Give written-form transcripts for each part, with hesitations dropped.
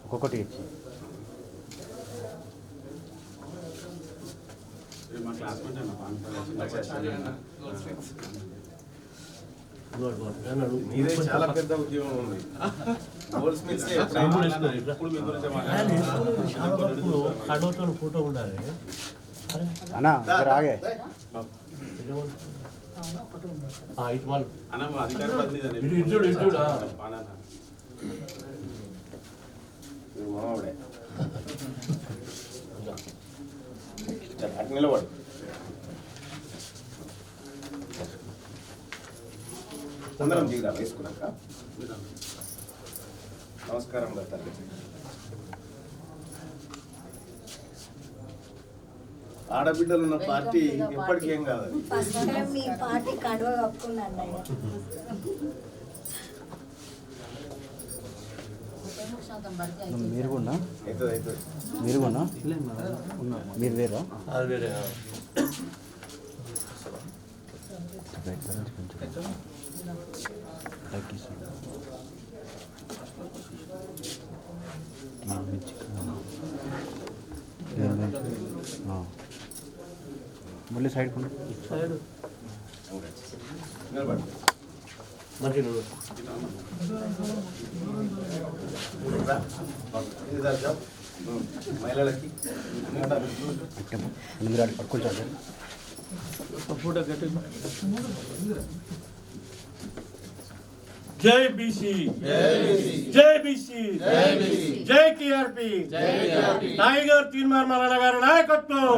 ఒక్కొక్కటి ఇచ్చి మీదే చాలా పెద్ద ఉద్యోగం ఉంది. ఫోటో ఉండాలి అన్నా ఆగే ఇటు వాళ్ళు మావాడే నిలబడు. అందరం దిగుదా వేసుకున్నాక. నమస్కారం తల్లి. ఆడబిడ్డలు ఉన్న పార్టీ ఎప్పటికేం కాదు. మీరు కూడా అవుతుంది. మీరు కూడా మీరు వేరా అది వేరే మళ్ళీ సైడ్ సైడ్ నిలబడు. మంచిగా మహిళలకి పట్టుకుంటారు ఫోటో కట్టి జై బీసీ జై బీసీ జై టీఆర్పీ టైగర్ తీన్మార్ మల్లన్న గారి నాయకత్వం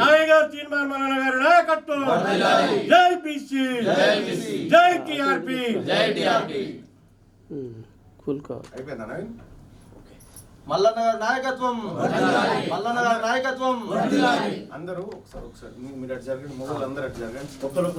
టైగర్ తీన్మార్ మల్లన్న గారి నాయకత్వం జై బీసీ జై టీఆర్పీ అయిపోయిందా నవీన్? మల్లన్న గారి నాయకత్వం, మల్లన్న గారి నాయకత్వం. అందరూ ఒకసారి మీరు అటు జరగండి, మొగలు అందరూ అటు జరగండి. చెప్పాను